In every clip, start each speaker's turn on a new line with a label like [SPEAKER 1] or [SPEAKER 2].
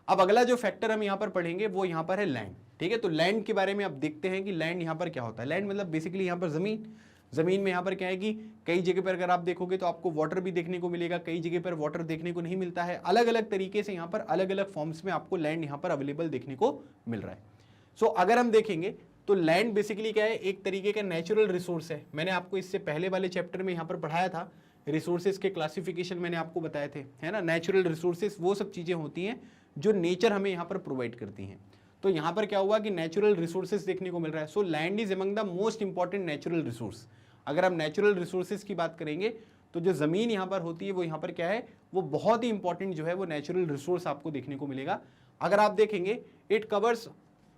[SPEAKER 1] अब अगला जो फैक्टर हम यहाँ पर पढ़ेंगे वो यहाँ पर है लैंड। ठीक है, तो लैंड के बारे में अब देखते हैं कि लैंड यहाँ पर क्या होता है। लैंड मतलब बेसिकली यहाँ पर जमीन। जमीन में यहाँ पर क्या है कि कई जगह पर अगर आप देखोगे तो आपको वाटर भी देखने को मिलेगा, कई जगह पर वाटर देखने को नहीं मिलता है। अलग अलग तरीके से यहाँ पर अलग अलग फॉर्म्स में आपको लैंड यहाँ पर अवेलेबल देखने को मिल रहा है। सो अगर हम देखेंगे तो लैंड बेसिकली क्या है, एक तरीके का नेचुरल रिसोर्स है। मैंने आपको इससे पहले वाले चैप्टर में यहाँ पर पढ़ाया था, रिसोर्सेज के क्लासिफिकेशन मैंने आपको बताए थे, है ना। नेचुरल रिसोर्सेज वो सब चीज़ें होती हैं जो नेचर हमें यहाँ पर प्रोवाइड करती हैं। तो यहाँ पर क्या हुआ कि नेचुरल रिसोर्सेज देखने को मिल रहा है। So land is among the most important natural resource. अगर हम नेचुरल रिसोर्सेज की बात करेंगे तो जो ज़मीन यहाँ पर होती है वो यहाँ पर क्या है, वो बहुत ही इंपॉर्टेंट जो है वो नेचुरल रिसोर्स आपको देखने को मिलेगा। अगर आप देखेंगे it covers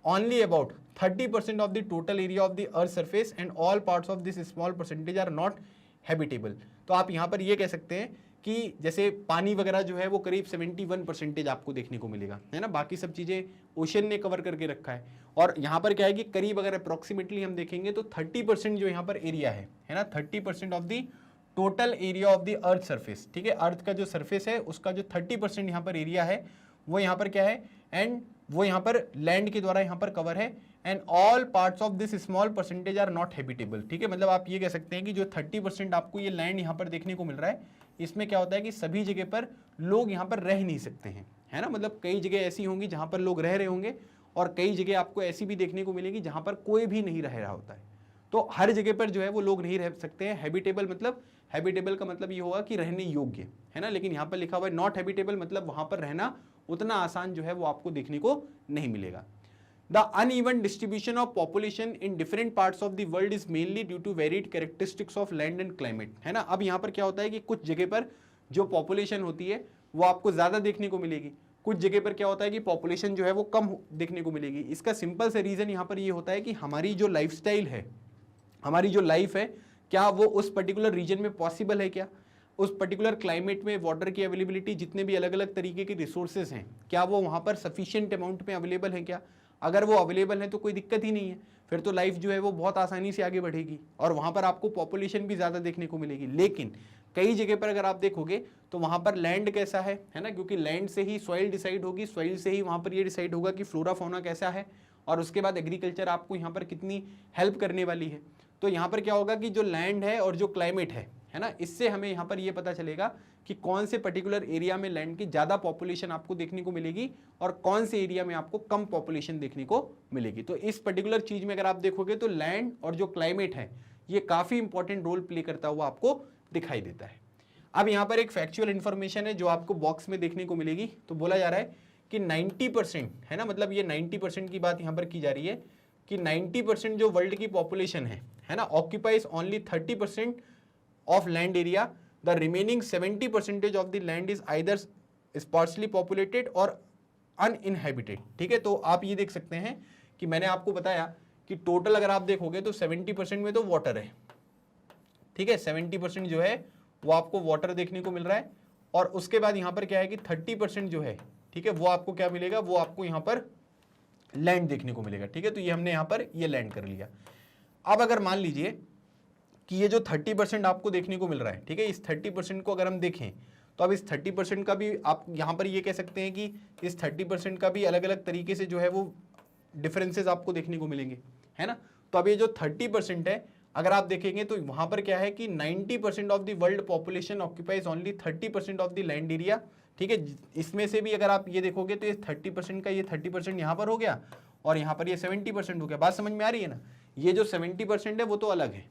[SPEAKER 1] only about 30% of the total area of the earth surface and all parts of this small percentage are not habitable। तो आप यहाँ पर ये कह सकते हैं कि जैसे पानी वगैरह जो है वो करीब 71% आपको देखने को मिलेगा, है ना। बाकी सब चीज़ें ओशन ने कवर करके रखा है। और यहाँ पर क्या है कि करीब अगर अप्रोक्सीमेटली हम देखेंगे तो 30% जो यहाँ पर एरिया है ना, 30% of the total area of the earth surface. ठीक है, अर्थ का जो सरफेस है उसका जो 30% यहाँ पर एरिया है वो यहाँ पर क्या है, एंड वो यहाँ पर लैंड के द्वारा यहाँ पर कवर है। And all parts of this small percentage are not habitable. ठीक है, मतलब आप ये कह सकते हैं कि जो 30% आपको ये लैंड यहाँ पर देखने को मिल रहा है, इसमें क्या होता है कि सभी जगह पर लोग यहाँ पर रह नहीं सकते हैं, है ना। मतलब कई जगह ऐसी होंगी जहाँ पर लोग रह रहे होंगे और कई जगह आपको ऐसी भी देखने को मिलेगी जहाँ पर कोई भी नहीं रह रहा होता है। तो हर जगह पर जो है वो लोग नहीं रह सकते हैं। हैबिटेबल मतलब, हैबिटेबल का मतलब ये होगा कि रहने योग्य, है ना। लेकिन यहाँ पर लिखा हुआ है नॉट हैबिटेबल, मतलब वहाँ पर रहना उतना आसान जो है वो आपको देखने को नहीं मिलेगा। The uneven distribution of population in different parts of the world is mainly due to varied characteristics of land and climate, है ना। अब यहाँ पर क्या होता है कि कुछ जगह पर जो पॉपुलेशन होती है वो आपको ज़्यादा देखने को मिलेगी, कुछ जगह पर क्या होता है कि पॉपुलेशन जो है वो कम देखने को मिलेगी। इसका सिंपल से रीज़न यहाँ पर ये होता है कि हमारी जो लाइफस्टाइल है, हमारी जो लाइफ है, क्या वो उस पर्टिकुलर रीजन में पॉसिबल है, क्या उस पर्टिकुलर क्लाइमेट में वाटर की अवेलेबिलिटी, जितने भी अलग अलग तरीके के रिसोर्सेज हैं, क्या वो वहाँ पर सफिशिएंट अमाउंट में अवेलेबल है क्या। अगर वो अवेलेबल है तो कोई दिक्कत ही नहीं है, फिर तो लाइफ जो है वो बहुत आसानी से आगे बढ़ेगी और वहाँ पर आपको पॉपुलेशन भी ज़्यादा देखने को मिलेगी। लेकिन कई जगह पर अगर आप देखोगे तो वहाँ पर लैंड कैसा है ना, क्योंकि लैंड से ही सॉइल डिसाइड होगी, सॉइल से ही वहाँ पर ये डिसाइड होगा कि फ्लोरा फौना कैसा है और उसके बाद एग्रीकल्चर आपको यहाँ पर कितनी हेल्प करने वाली है। तो यहाँ पर क्या होगा कि जो लैंड है और जो क्लाइमेट है ना, इससे हमें यहाँ पर ये पता चलेगा कि कौन से पर्टिकुलर एरिया में लैंड की ज़्यादा पॉपुलेशन आपको देखने को मिलेगी और कौन से एरिया में आपको कम पॉपुलेशन देखने को मिलेगी। तो इस पर्टिकुलर चीज़ में अगर आप देखोगे तो लैंड और जो क्लाइमेट है ये काफ़ी इंपॉर्टेंट रोल प्ले करता हुआ आपको दिखाई देता है। अब यहाँ पर एक फैक्चुअल इन्फॉर्मेशन है जो आपको बॉक्स में देखने को मिलेगी। तो बोला जा रहा है कि 90%, है ना, मतलब ये 90% की बात यहाँ पर की जा रही है कि 90% जो वर्ल्ड की पॉपुलेशन है ना, occupies only 30% of land area. The remaining 70% of the land is either sparsely populated और अनइनहेबिटेड। ठीक है, तो आप ये देख सकते हैं कि मैंने आपको बताया कि टोटल अगर आप देखोगे तो 70% में तो वाटर है। ठीक है, 70% जो है वो आपको वाटर देखने को मिल रहा है और उसके बाद यहाँ पर क्या है कि 30% जो है, ठीक है, वो आपको क्या मिलेगा, वो आपको यहाँ पर लैंड देखने को मिलेगा। ठीक है, तो ये हमने यहाँ पर ये लैंड कर लिया। अब अगर मान लीजिए कि ये जो 30% आपको देखने को मिल रहा है, ठीक है, इस 30% को अगर हम देखें तो अब इस 30% का भी आप यहाँ पर ये कह सकते हैं कि इस 30% का भी अलग अलग तरीके से जो है वो डिफरेंसेस आपको देखने को मिलेंगे, है ना। तो अब ये जो 30% है अगर आप देखेंगे तो वहाँ पर क्या है कि 90% of the world population occupies only 30% of the land area. ठीक है, इसमें से भी अगर आप ये देखोगे तो ये 30% का ये 30% यहाँ पर हो गया और यहाँ पर ये 70% हो गया। बात समझ में आ रही है ना। ये जो 70% है वो तो अलग है,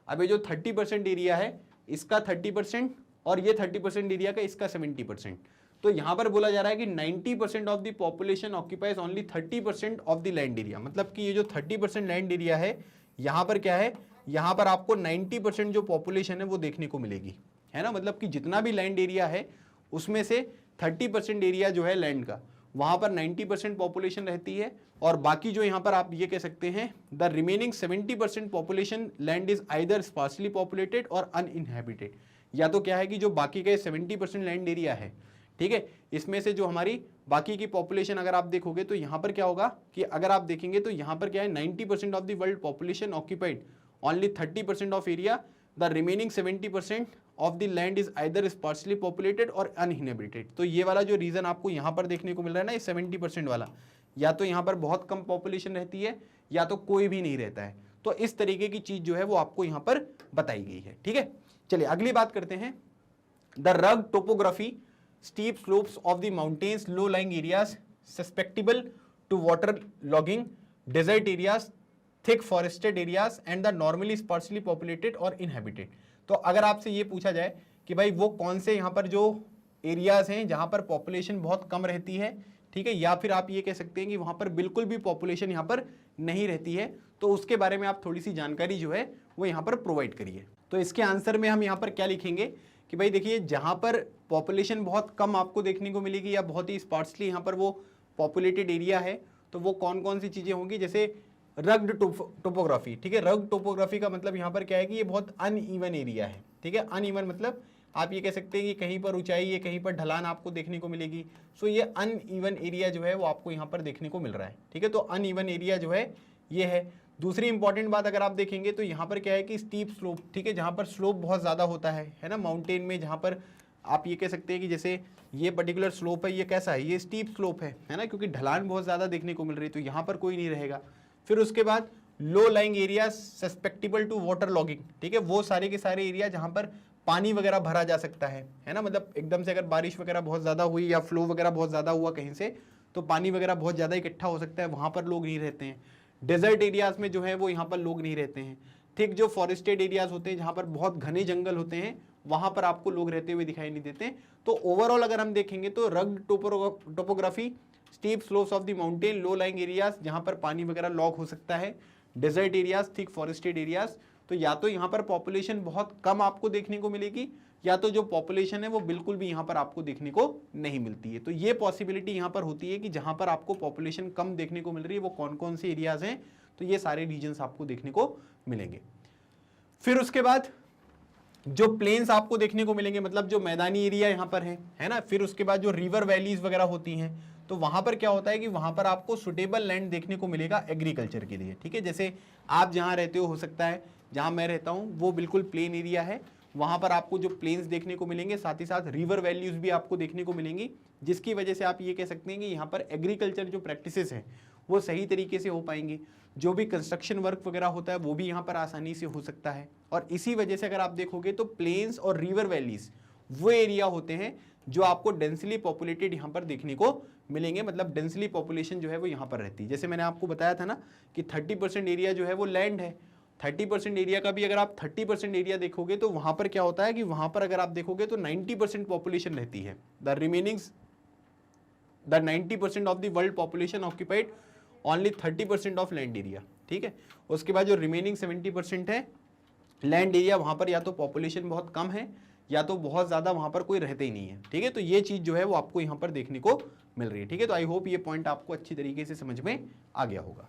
[SPEAKER 1] अब ये जो 30% एरिया है इसका 30% और ये 30% एरिया का इसका 70%। तो यहाँ पर बोला जा रहा है कि 90% of the population occupies only 30% of the land area. मतलब कि ये जो 30% लैंड एरिया है यहाँ पर क्या है, यहाँ पर आपको 90% जो पॉपुलेशन है वो देखने को मिलेगी, है ना। मतलब कि जितना भी लैंड एरिया है उसमें से 30% एरिया जो है लैंड का, वहाँ पर 90% पॉपुलेशन रहती है और बाकी जो यहाँ पर आप ये कह सकते हैं the remaining 70% population land is either sparsely populated और अनइनहेबिटेड। या तो क्या है कि जो बाकी के 70% लैंड एरिया है, ठीक है, इसमें से जो हमारी बाकी की पॉपुलेशन अगर आप देखोगे तो यहाँ पर क्या होगा कि अगर आप देखेंगे तो यहाँ पर क्या है 90% of the world population occupied only 30% of area, the remaining 70% of the land is either sparsely populated और अनइनहेबिटेड। तो ये वाला जो रीजन आपको यहाँ पर देखने को मिल रहा है ना, ये 70% वाला, या तो यहाँ पर बहुत कम पॉपुलेशन रहती है या तो कोई भी नहीं रहता है। तो इस तरीके की चीज जो है वो आपको यहाँ पर बताई गई है। ठीक है, चलिए अगली बात करते हैं। The rugged topography, steep slopes of the mountains, low lying areas susceptible to water logging, desert areas, thick forested areas and the normally sparsely populated और इनहेबिटेड। तो अगर आपसे ये पूछा जाए कि भाई वो कौन से यहाँ पर जो एरियाज हैं जहाँ पर पॉपुलेशन बहुत कम रहती है, ठीक है, या फिर आप ये कह सकते हैं कि वहाँ पर बिल्कुल भी पॉपुलेशन यहाँ पर नहीं रहती है, तो उसके बारे में आप थोड़ी सी जानकारी जो है वो यहाँ पर प्रोवाइड करिए। तो इसके आंसर में हम यहाँ पर क्या लिखेंगे कि भाई देखिए, जहाँ पर पॉपुलेशन बहुत कम आपको देखने को मिलेगी या बहुत ही स्पार्सली यहाँ पर वो पॉपुलेटेड एरिया है, तो वो कौन कौन सी चीज़ें होंगी, जैसे रग्ड टोपोग्राफी। ठीक है, रग्ड टोपोग्राफी का मतलब यहाँ पर क्या है कि ये बहुत अनइवन एरिया है। ठीक है, अनइवन मतलब आप ये कह सकते हैं कि कहीं पर ऊंचाई है, कहीं पर ढलान आपको देखने को मिलेगी। सो ये अनइवन एरिया जो है वो आपको यहाँ पर देखने को मिल रहा है। ठीक है, तो अनइवन एरिया जो है ये है। दूसरी इंपॉर्टेंट बात अगर आप देखेंगे तो यहाँ पर क्या है कि स्टीप स्लोप, ठीक है, जहाँ पर स्लोप बहुत ज़्यादा होता है ना, माउंटेन में जहाँ पर आप ये कह सकते हैं कि जैसे ये पर्टिकुलर स्लोप है, ये कैसा है, ये स्टीप स्लोप है ना, क्योंकि ढलान बहुत ज़्यादा देखने को मिल रही है, तो यहाँ पर कोई नहीं रहेगा। फिर उसके बाद low lying area susceptible to water logging. ठीक है, वो सारे के सारे एरिया जहाँ पर पानी वगैरह भरा जा सकता है ना, मतलब एकदम से अगर बारिश वगैरह बहुत ज़्यादा हुई या फ्लो वगैरह बहुत ज़्यादा हुआ कहीं से, तो पानी वगैरह बहुत ज़्यादा इकट्ठा हो सकता है, वहाँ पर लोग नहीं रहते हैं। डेजर्ट एरियाज में जो है वो यहाँ पर लोग नहीं रहते हैं। ठीक, जो फॉरेस्टेड एरियाज होते हैं जहाँ पर बहुत घने जंगल होते हैं, वहाँ पर आपको लोग रहते हुए दिखाई नहीं देते। तो ओवरऑल अगर हम देखेंगे तो rugged topography, steep slopes of the mountain, low lying areas जहाँ पर पानी वगैरह लॉक हो सकता है, desert areas, thick forested areas, तो या तो यहाँ पर पॉपुलेशन बहुत कम आपको देखने को मिलेगी, या तो जो पॉपुलेशन है वो बिल्कुल भी यहाँ पर आपको देखने को नहीं मिलती है। तो ये पॉसिबिलिटी यहाँ पर होती है कि जहाँ पर आपको पॉपुलेशन कम देखने को मिल रही है वो कौन कौन से एरियाज हैं, तो ये सारे रीजन्स आपको देखने को मिलेंगे। फिर उसके बाद जो प्लेन्स आपको देखने को मिलेंगे, मतलब जो मैदानी एरिया यहाँ पर है ना, फिर उसके बाद जो रिवर वैलीज वगैरह होती हैं, तो वहाँ पर क्या होता है कि वहाँ पर आपको सुटेबल लैंड देखने को मिलेगा एग्रीकल्चर के लिए। ठीक है, जैसे आप जहाँ रहते हो सकता है जहाँ मैं रहता हूँ वो बिल्कुल प्लेन एरिया है, वहाँ पर आपको जो प्लेन्स देखने को मिलेंगे, साथ ही साथ रिवर वैल्यूज भी आपको देखने को मिलेंगी, जिसकी वजह से आप ये कह सकते हैं कि यहाँ पर एग्रीकल्चर जो प्रैक्टिसेस हैं वो सही तरीके से हो पाएंगी। जो भी कंस्ट्रक्शन वर्क वगैरह होता है वो भी यहाँ पर आसानी से हो सकता है। और इसी वजह से अगर आप देखोगे तो प्लेन्स और रिवर वैलीज वो एरिया होते हैं जो आपको डेंसली पॉपुलेटेड यहाँ पर देखने को मिलेंगे, मतलब डेंसली पॉपुलेशन जो है वो यहाँ पर रहती है। जैसे मैंने आपको बताया था ना कि 30% एरिया जो है वो लैंड है, 30% एरिया का भी अगर आप 30% एरिया देखोगे तो वहाँ पर क्या होता है कि वहाँ पर अगर आप देखोगे तो 90% पॉपुलेशन रहती है। The 90% of the world population occupied only 30% of land area. ठीक है, उसके बाद जो रिमेनिंग 70% है लैंड एरिया, वहाँ पर या तो पॉपुलेशन बहुत कम है या तो बहुत ज़्यादा वहाँ पर कोई रहते ही नहीं है। ठीक है, तो ये चीज़ जो है वो आपको यहाँ पर देखने को मिल रही है। ठीक है, तो आई होप ये पॉइंट आपको अच्छी तरीके से समझ में आ गया होगा।